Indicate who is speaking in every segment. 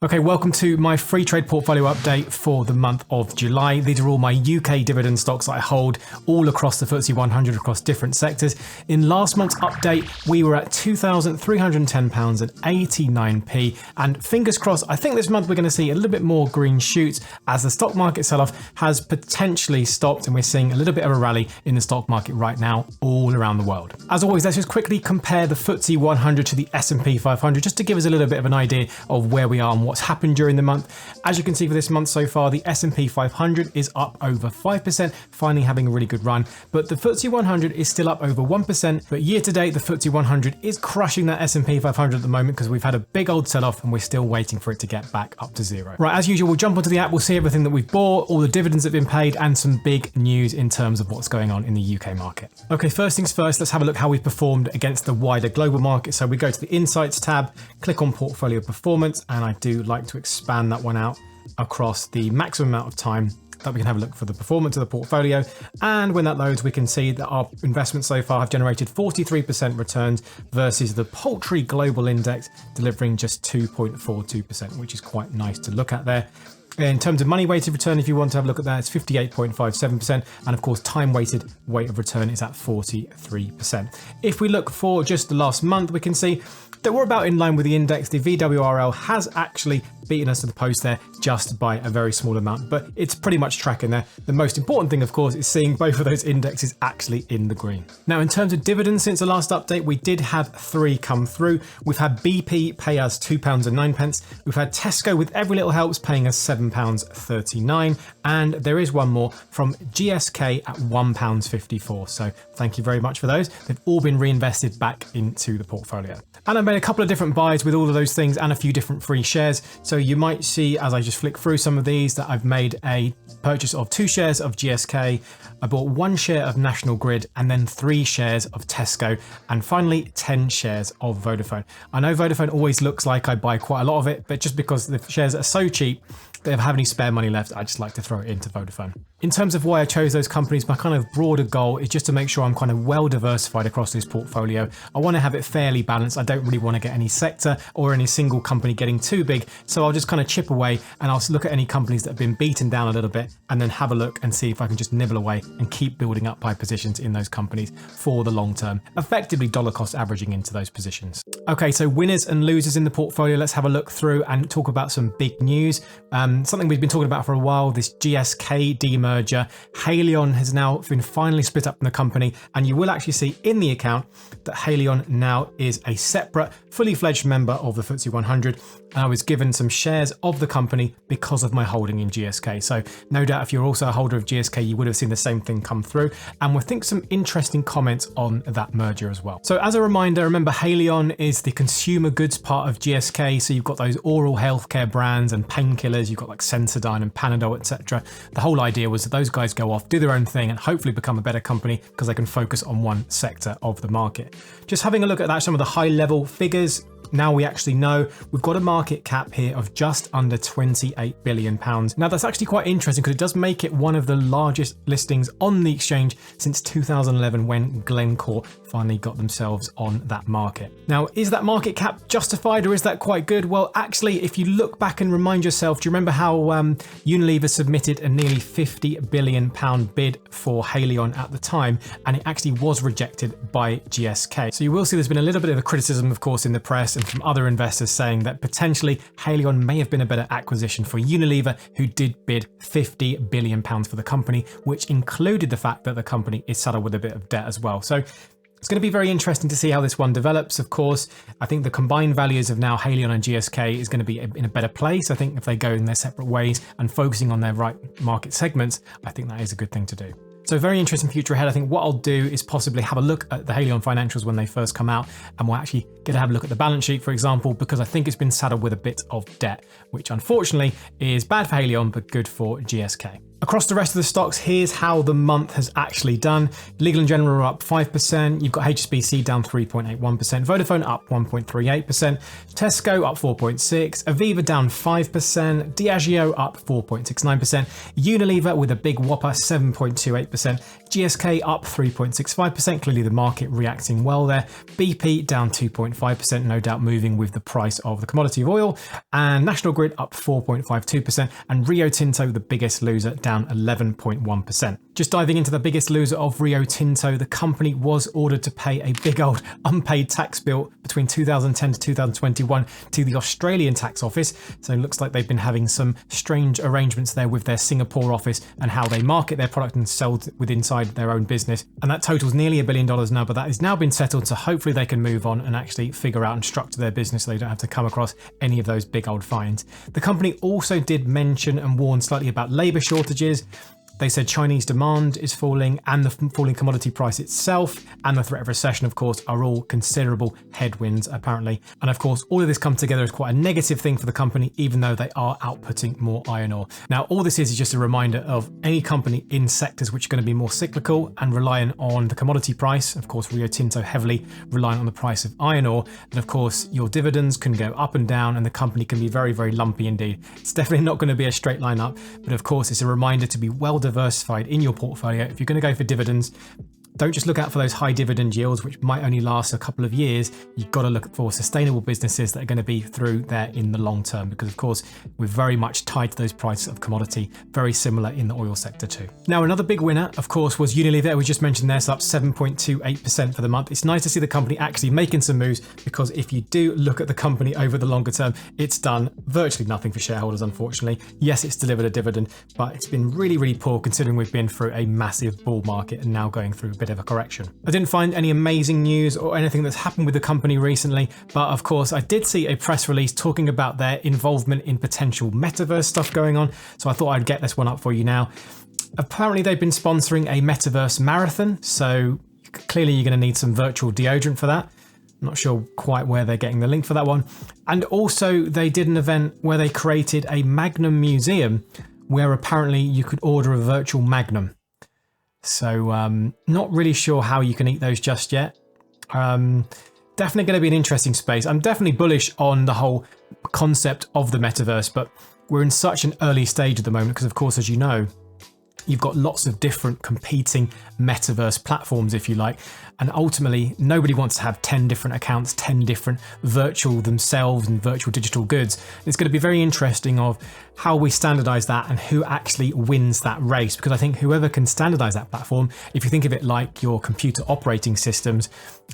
Speaker 1: Okay, welcome to my free trade portfolio update for the month of July. These are all my UK dividend stocks that I hold all across the FTSE 100 across different sectors. In last month's update, we were at £2,310.89p, and fingers crossed, I think this month we're going to see a little bit more green shoots as the stock market sell-off has potentially stopped, and we're seeing a little bit of a rally in the stock market right now all around the world. As always, let's just quickly compare the FTSE 100 to the S&P 500 just to give us a little bit of an idea of where we are and what's happened during the month. As you can see for this month so far, the S&P 500 is up over 5%, finally having a really good run, but the FTSE 100 is still up over 1%, but year to date the FTSE 100 is crushing that S&P 500 at the moment because we've had a big old sell-off and we're still waiting for it to get back up to zero. Right, as usual, we'll jump onto the app, we'll see everything that we've bought, all the dividends that have been paid, and some big news in terms of what's going on in the UK market. Okay, first things first, let's have a look how we've performed against the wider global market. So we go to the Insights tab, click on Portfolio Performance, and I do like to expand that one out across the maximum amount of time that we can have a look for the performance of the portfolio. And when that loads, we can see that our investments so far have generated 43% returns versus the paltry global index delivering just 2.42%, which is quite nice to look at there. In terms of money weighted return, if you want to have a look at that, it's 58.57%. And of course, time weighted rate of return is at 43%. If we look for just the last month, we can see that we're about in line with the index. The VWRL has actually beaten us to the post there just by a very small amount, but it's pretty much tracking there. The most important thing, of course, is seeing both of those indexes actually in the green. Now, in terms of dividends, since the last update, we did have 3 come through. We've had BP pay us £2.09. We've had Tesco with every little helps paying us £7.39. And there is one more from GSK at £1.54. So thank you very much for those. They've all been reinvested back into the portfolio. And I made a couple of different buys with all of those things and a few different free shares. So you might see, as I just flick through some of these, that I've made a purchase of 2 shares of GSK. I bought 1 share of National Grid and then 3 shares of Tesco, and finally 10 shares of Vodafone. I know Vodafone always looks like I buy quite a lot of it, but just because the shares are so cheap, they don't have any spare money left, I just like to throw it into Vodafone. In terms of why I chose those companies, my kind of broader goal is just to make sure I'm kind of well diversified across this portfolio. I want to have it fairly balanced. I don't really want to get any sector or any single company getting too big. So I'll just kind of chip away and I'll look at any companies that have been beaten down a little bit and then have a look and see if I can just nibble away and keep building up my positions in those companies for the long term, effectively dollar cost averaging into those positions. Okay, so winners and losers in the portfolio. Let's have a look through and talk about some big news. Something we've been talking about for a while, this GSK demerger. Haleon has now been finally split up from the company, and you will actually see in the account that Haleon now is a separate, fully fledged member of the FTSE 100. And I was given some shares of the company because of my holding in GSK. So no doubt if you're also a holder of GSK, you would have seen the same thing come through. And we'll think some interesting comments on that merger as well. So as a reminder, remember Haleon is the consumer goods part of GSK. So you've got those oral healthcare brands and painkillers. You've got like Sensodyne and Panadol, etc. The whole idea was that those guys go off, do their own thing, and hopefully become a better company because they can focus on one sector of the market. Just having a look at that, some of the high level figures. Now we actually know we've got a market cap here of just under £28 billion. Now that's actually quite interesting because it does make it one of the largest listings on the exchange since 2011 when Glencore finally got themselves on that market. Now, is that market cap justified or is that quite good? Well, actually, if you look back and remind yourself, do you remember how Unilever submitted a nearly £50 billion bid for Haleon at the time, and it actually was rejected by GSK? So you will see there's been a little bit of a criticism, of course, in the press and from other investors saying that potentially Haleon may have been a better acquisition for Unilever, who did bid £50 billion for the company, which included the fact that the company is saddled with a bit of debt as well. So it's going to be very interesting to see how this one develops. Of course, I think the combined values of now Haleon and GSK is going to be in a better place. I think if they go in their separate ways and focusing on their right market segments, I think that is a good thing to do. So very interesting future ahead. I think what I'll do is possibly have a look at the Haleon financials when they first come out, and we'll actually get to have a look at the balance sheet, for example, because I think it's been saddled with a bit of debt, which unfortunately is bad for Haleon, but good for GSK. Across the rest of the stocks, here's how the month has actually done. Legal & General are up 5%. You've got HSBC down 3.81%. Vodafone up 1.38%. Tesco up 4.6%. Aviva down 5%. Diageo up 4.69%. Unilever with a big whopper 7.28%. GSK up 3.65%, clearly the market reacting well there. BP down 2.5%, no doubt moving with the price of the commodity of oil. And National Grid up 4.52%, and Rio Tinto, the biggest loser, down 11.1%. Just diving into the biggest loser of Rio Tinto, the company was ordered to pay a big old unpaid tax bill between 2010 to 2021 to the Australian tax office. So it looks like they've been having some strange arrangements there with their Singapore office and how they market their product and sell it inside their own business. And that totals nearly $1 billion now, but that has now been settled. So hopefully they can move on and actually figure out and structure their business so they don't have to come across any of those big old fines. The company also did mention and warn slightly about labour shortages. They said Chinese demand is falling and the falling commodity price itself and the threat of recession, of course, are all considerable headwinds, apparently. And of course, all of this comes together as quite a negative thing for the company, even though they are outputting more iron ore. Now, all this is just a reminder of any company in sectors which are going to be more cyclical and reliant on the commodity price. Of course, Rio Tinto heavily reliant on the price of iron ore. And of course, your dividends can go up and down and the company can be very, very lumpy indeed. It's definitely not going to be a straight line up, but of course, it's a reminder to be well diversified in your portfolio. If you're going to go for dividends, don't just look out for those high dividend yields, which might only last a couple of years. You've got to look for sustainable businesses that are going to be through there in the long term, because of course, we're very much tied to those prices of commodity, very similar in the oil sector too. Now, another big winner, of course, was Unilever. We just mentioned this, up 7.28% for the month. It's nice to see the company actually making some moves, because if you do look at the company over the longer term, it's done virtually nothing for shareholders, unfortunately. Yes, it's delivered a dividend, but it's been really, really poor considering we've been through a massive bull market and now going through a bit of a correction. I didn't find any amazing news or anything that's happened with the company recently, but of course I did see a press release talking about their involvement in potential metaverse stuff going on, so I thought I'd get this one up for you now. Apparently they've been sponsoring a metaverse marathon, so clearly you're going to need some virtual deodorant for that. I'm not sure quite where they're getting the link for that one. And also they did an event where they created a Magnum museum where apparently you could order a virtual Magnum. So not really sure how you can eat those just yet. Definitely going to be an interesting space. I'm definitely bullish on the whole concept of the metaverse, but we're in such an early stage at the moment because, of course, as you know, you've got lots of different competing metaverse platforms, if you like, and ultimately nobody wants to have 10 different accounts, 10 different virtual themselves and virtual digital goods. It's going to be very interesting of how we standardize that and who actually wins that race, because I think whoever can standardize that platform, if you think of it like your computer operating systems,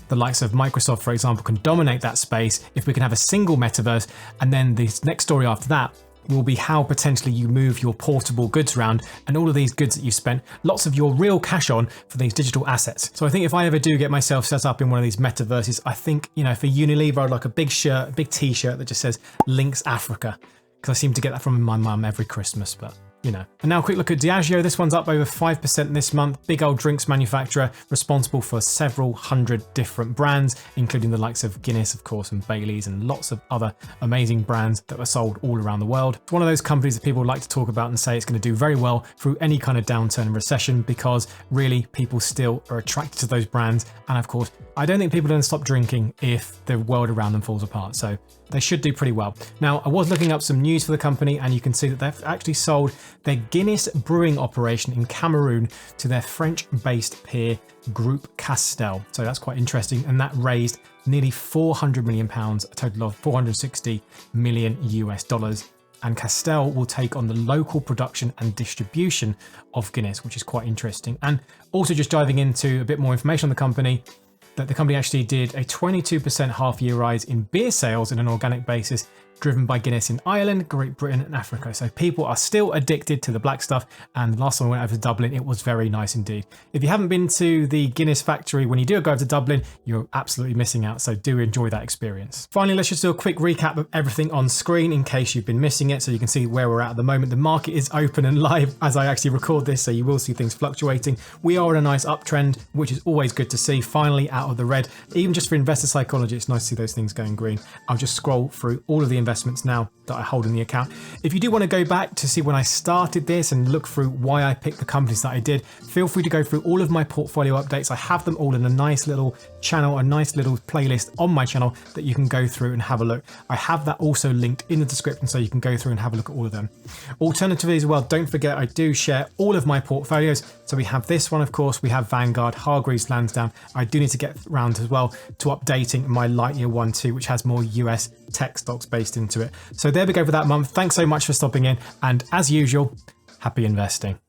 Speaker 1: the likes of Microsoft, for example, can dominate that space. If we can have a single metaverse, and then the next story after that will be how potentially you move your portable goods around and all of these goods that you spent lots of your real cash on for these digital assets. So I think if I ever do get myself set up in one of these metaverses, I think, you know, for Unilever, I'd like a big shirt, a big t-shirt that just says Links Africa, because I seem to get that from my mum every Christmas, but you know. And now a quick look at Diageo. This one's up over 5% this month. Big old drinks manufacturer responsible for several hundred different brands, including the likes of Guinness, of course, and Baileys, and lots of other amazing brands that were sold all around the world. It's one of those companies that people like to talk about and say it's going to do very well through any kind of downturn and recession, because really people still are attracted to those brands. And of course, I don't think people are going to stop drinking if the world around them falls apart. So they should do pretty well. Now, I was looking up some news for the company, and you can see that they've actually sold their Guinness brewing operation in Cameroon to their French-based peer Group Castel. So that's quite interesting, and that raised nearly £400 million, a total of 460 million US dollars. And Castel will take on the local production and distribution of Guinness, which is quite interesting. And also just diving into a bit more information on the company, that the company actually did a 22% half-year rise in beer sales on an organic basis, driven by Guinness in Ireland, Great Britain and Africa. So people are still addicted to the black stuff, and last time I went over to Dublin, it was very nice indeed. If you haven't been to the Guinness factory when you do go over to Dublin, you're absolutely missing out, so do enjoy that experience. Finally, let's just do a quick recap of everything on screen in case you've been missing it, so you can see where we're at the moment. The market is open and live as I actually record this, so you will see things fluctuating. We are in a nice uptrend, which is always good to see, finally out of the red. Even just for investor psychology, it's nice to see those things going green. I'll just scroll through all of the investments now. that I hold in the account. If you do want to go back to see when I started this and look through why I picked the companies that I did, feel free to go through all of my portfolio updates. I have them all in a nice little channel, a nice little playlist on my channel that you can go through and have a look. I have that also linked in the description so you can go through and have a look at all of them. Alternatively as well, don't forget I do share all of my portfolios. So we have this one, of course, we have Vanguard, Hargreaves Lansdown. I do need to get around as well to updating my Lightyear one too, which has more US tech stocks based into it. So there we go for that month. Thanks so much for stopping in. And as usual, happy investing.